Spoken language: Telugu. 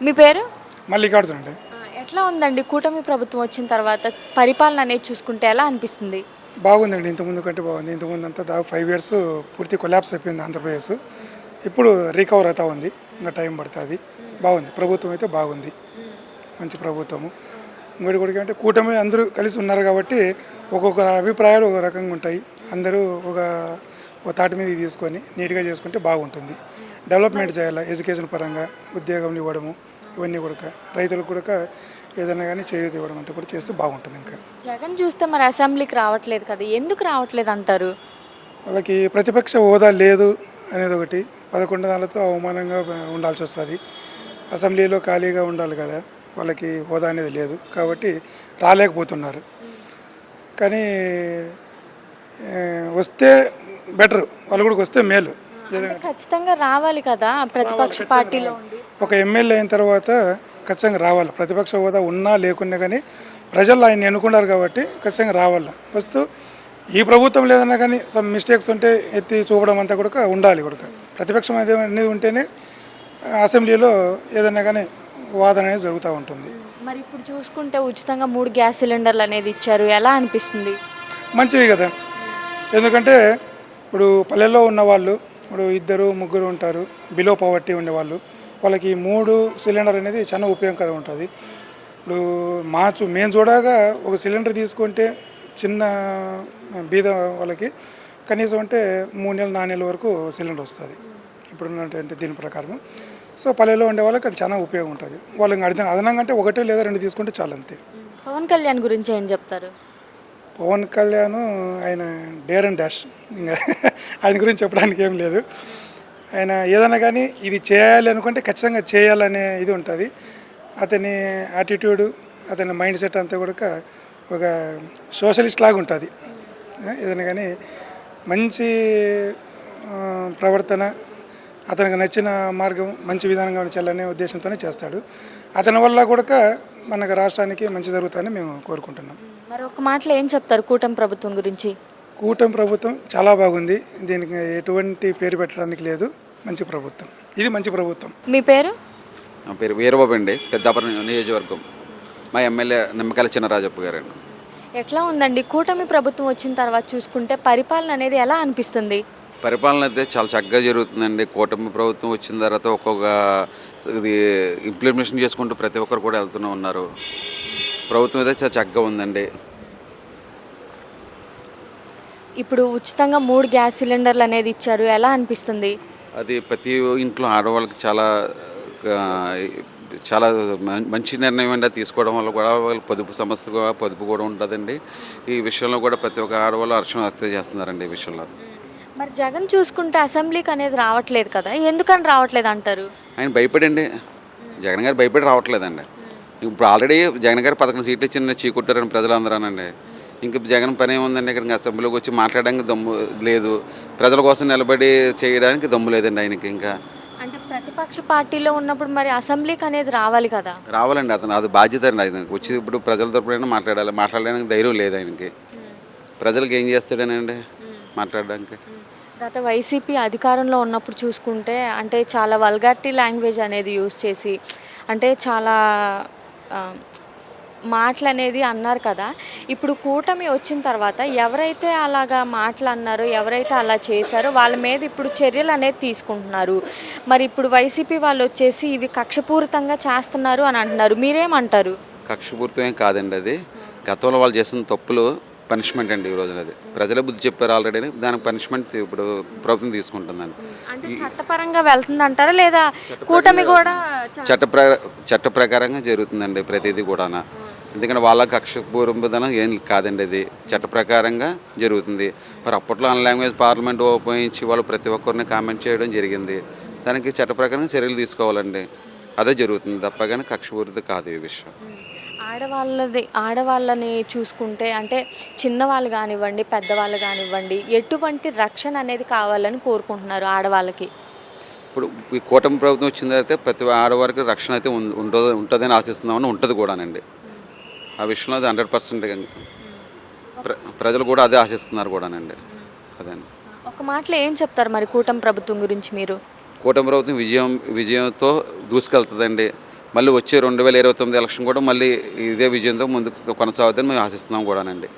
మీ పేరు? మల్లికార్జున అండి. ఎట్లా ఉందండి కూటమి ప్రభుత్వం వచ్చిన తర్వాత పరిపాలన అనేది చూసుకుంటే ఎలా అనిపిస్తుంది? బాగుందండి. ఇంతకుముందు కంటే బాగుంది. ఇంతకుముందు అంతా దాదాపు 5 ఇయర్స్ పూర్తి కొలాప్స్ అయిపోయింది ఆంధ్రప్రదేశ్. ఇప్పుడు రికవర్ అవుతా ఉంది. ఇంకా టైం పడుతుంది. బాగుంది. ప్రభుత్వం అయితే బాగుంది. మంచి ప్రభుత్వము. ఇంకోటి కూడా అంటే కూటమి అందరూ కలిసి ఉన్నారు కాబట్టి ఒక్కొక్క అభిప్రాయాలు ఒక రకంగా ఉంటాయి. అందరూ ఒక తాటి మీద తీసుకొని నీట్గా చేసుకుంటే బాగుంటుంది. డెవలప్మెంట్ చేయాలి. ఎడ్యుకేషన్ పరంగా ఉద్యోగం ఇవ్వడము ఇవన్నీ కూడా రైతులకు కూడా ఏదైనా కానీ చేయూత ఇవ్వడం అంతా కూడా చేస్తే బాగుంటుంది. ఇంకా జగన్ చూస్తే మరి అసెంబ్లీకి రావట్లేదు కదా, ఎందుకు రావట్లేదు అంటారు? వాళ్ళకి ప్రతిపక్ష హోదా లేదు అనేది ఒకటి. 11 దానితో అవమానంగా ఉండాల్సి వస్తుంది. అసెంబ్లీలో ఖాళీగా ఉండాలి కదా, వాళ్ళకి హోదా అనేది లేదు కాబట్టి రాలేకపోతున్నారు. కానీ వస్తే బెటర్, వాళ్ళు కూడా వస్తే మేలు. ఖచ్చితంగా రావాలి కదా ప్రతిపక్ష పార్టీలో ఉండి. ఒక ఎమ్మెల్యే అయిన తర్వాత ఖచ్చితంగా రావాలి. ప్రతిపక్ష హోదా ఉన్నా లేకున్నా కానీ ప్రజలు ఆయన్ని ఎన్నుకున్నారు కాబట్టి ఖచ్చితంగా రావాలి. వస్తూ ఈ ప్రభుత్వం లేదన్నా కానీ సమ్ మిస్టేక్స్ ఉంటే ఎత్తి చూపడం అంతా కూడా ఉండాలి. కూడా ప్రతిపక్షం అనేది ఉంటేనే అసెంబ్లీలో ఏదన్నా కానీ వాదన అనేది జరుగుతూ ఉంటుంది. మరి ఇప్పుడు చూసుకుంటే ఉచితంగా 3 గ్యాస్ సిలిండర్లు అనేది ఇచ్చారు, ఎలా అనిపిస్తుంది? మంచిది కదా, ఎందుకంటే ఇప్పుడు పల్లెల్లో ఉన్నవాళ్ళు ఇప్పుడు 2, 3 ఉంటారు. బిలో పవర్టీ ఉండేవాళ్ళు, వాళ్ళకి 3 సిలిండర్ అనేది చాలా ఉపయోగకరంగా ఉంటుంది. ఇప్పుడు మేము చూడగా ఒక సిలిండర్ తీసుకుంటే చిన్న బీద వాళ్ళకి కనీసం అంటే 3 నెలలు 4 నెలల వరకు సిలిండర్ వస్తుంది ఇప్పుడున్నటువంటి దీని ప్రకారం. సో పల్లెలో ఉండే వాళ్ళకి అది చాలా ఉపయోగం ఉంటుంది. వాళ్ళకి అదనంగా అంటే 1 లేదా 2 తీసుకుంటే చాలు, అంతే. పవన్ కళ్యాణ్ గురించి ఏం చెప్తారు? పవన్ కళ్యాణ్ ఆయన డేర్ అండ్ డాష్, ఇంకా ఆయన గురించి చెప్పడానికి ఏం లేదు. ఆయన ఏదైనా కానీ ఇది చేయాలి అనుకుంటే ఖచ్చితంగా చేయాలనే ఇది ఉంటుంది. అతని యాటిట్యూడు, అతని మైండ్ సెట్ అంతా కూడా ఒక సోషలిస్ట్ లాగా ఉంటుంది. ఏదైనా కానీ మంచి ప్రవర్తన, అతనికి నచ్చిన మార్గం మంచి విధానంగా ఉంచాలనే ఉద్దేశంతోనే చేస్తాడు. అతని వల్ల కూడా మనకు రాష్ట్రానికి మంచి జరుగుతుందని మేము కోరుకుంటున్నాం. మరి ఒక మాటలో ఏం చెప్తారు కూటమి ప్రభుత్వం గురించి? కూటమి ప్రభుత్వం చాలా బాగుంది. దీనికి ఎటువంటి పేరు పెట్టడానికి లేదు. మంచి ప్రభుత్వం, ఇది మంచి ప్రభుత్వం. మీ పేరు? నా పేరు వీరబాబు అండి, పెద్దాపురం నియోజకవర్గం. మా ఎమ్మెల్యే నిమ్మకాయల చినరాజప్ప గారండి. ఎట్లా ఉందండి కూటమి ప్రభుత్వం వచ్చిన తర్వాత చూసుకుంటే పరిపాలన అనేది ఎలా అనిపిస్తుంది? పరిపాలన అయితే చాలా చక్కగా జరుగుతుందండి. కూటమి ప్రభుత్వం వచ్చిన తర్వాత ఒక్కొక్క ఇది ఇంప్లిమెంటేషన్ చేసుకుంటూ ప్రతి ఒక్కరు కూడా వెళ్తూనే ఉన్నారు. ప్రభుత్వం అయితే చాలా చక్కగా ఉందండి. ఇప్పుడు ఉచితంగా 3 గ్యాస్ సిలిండర్లు అనేది ఇచ్చారు, ఎలా అనిపిస్తుంది? అది ప్రతి ఇంట్లో ఆడవాళ్ళకి చాలా చాలా మంచి నిర్ణయం అండి. తీసుకోవడం వల్ల కూడా వాళ్ళ పొదుపు కూడా ఉంటుందండి. ఈ విషయంలో కూడా ప్రతి ఒక్క ఆడవాళ్ళు హర్షం వ్యక్తం చేస్తున్నారండి ఈ విషయంలో. మరి జగన్ చూసుకుంటే అసెంబ్లీకి అనేది రావట్లేదు కదా, ఎందుకని రావట్లేదు అంటారు? ఆయన భయపడండి, జగన్ గారు భయపడి రావట్లేదండి. ఇప్పుడు ఆల్రెడీ జగన్ గారు 11 సీట్లు ఇచ్చిన చీకొట్టారని ప్రజలందరూనండి. ఇంకా జగన్ పని ఏముందండి, ఇక్కడ అసెంబ్లీకి వచ్చి మాట్లాడడానికి దమ్ము లేదు, ప్రజల కోసం నిలబడి చేయడానికి దమ్ము లేదండి ఆయనకి. ఇంకా అంటే ప్రతిపక్ష పార్టీలో ఉన్నప్పుడు మరి అసెంబ్లీకి అనేది రావాలి కదా. రావాలండి, అతను అది బాధ్యత అండి. ఆయన వచ్చి ఇప్పుడు ప్రజల తరపున మాట్లాడడానికి ధైర్యం లేదు ఆయనకి. ప్రజలకు ఏం చేస్తాడనండి మాట్లాడడానికి. గత వైసీపీ అధికారంలో ఉన్నప్పుడు చూసుకుంటే అంటే చాలా వల్గారిటీ లాంగ్వేజ్ అనేది యూజ్ చేసి అంటే చాలా మాటలు అనేది అన్నారు కదా. ఇప్పుడు కూటమి వచ్చిన తర్వాత ఎవరైతే అలాగా మాటలు అన్నారో, ఎవరైతే అలా చేశారో వాళ్ళ మీద ఇప్పుడు చర్యలు అనేది తీసుకుంటున్నారు. మరి ఇప్పుడు వైసీపీ వాళ్ళు వచ్చేసి ఇవి కక్షపూరితంగా చేస్తున్నారు అని అంటున్నారు, మీరేమంటారు? కక్షపూరితం కాదండి, అది గతంలో వాళ్ళు చేసిన తప్పులు పనిష్మెంట్ అండి. ఈ రోజున అది ప్రజలే బుద్ధి చెప్పారు ఆల్రెడీ, దానికి పనిష్మెంట్ ఇప్పుడు ప్రభుత్వం తీసుకుంటుందండి. అంటే చట్టపరంగా వెళ్తుందంటారా లేదా కూటమి కూడా? చట్ట ప్రకారంగా జరుగుతుందండి ప్రతిదీ కూడా. ఎందుకంటే వాళ్ళ కక్షపూర్వదనం ఏం కాదండి, అది చట్ట ప్రకారంగా జరుగుతుంది. మరి అప్పట్లో అన్ లాంగ్వేజ్ పార్లమెంట్ ఉపయోగించి వాళ్ళు ప్రతి ఒక్కరిని కామెంట్ చేయడం జరిగింది. దానికి చట్ట ప్రకారంగా చర్యలు తీసుకోవాలండి, అదే జరుగుతుంది తప్ప కానీ కక్షపూరిత కాదు ఈ విషయం. ఆడవాళ్ళని చూసుకుంటే అంటే చిన్నవాళ్ళు కానివ్వండి, పెద్దవాళ్ళు కానివ్వండి, ఎటువంటి రక్షణ అనేది కావాలని కోరుకుంటున్నారు ఆడవాళ్ళకి? ఇప్పుడు ఈ కూటమి ప్రభుత్వం వచ్చిన తర్వాత ప్రతి ఆడవారికి రక్షణ అయితే ఉంటుందని ఆశిస్తున్నామని ఉంటుంది కూడానండి. ఆ విషయంలో అది 100% ప్రజలు కూడా అదే ఆశిస్తున్నారు కూడానండి. అదండి. ఒక మాటలో ఏం చెప్తారు మరి కూటమి ప్రభుత్వం గురించి మీరు? కూటమి ప్రభుత్వం విజయంతో దూసుకెళ్తుందండి. మళ్ళీ వచ్చే 2029 ఎలక్షన్ కూడా మళ్ళీ ఇదే విజయంతో ముందుకు కొనసాగుతుందని మేము ఆశిస్తున్నాం కూడానండి.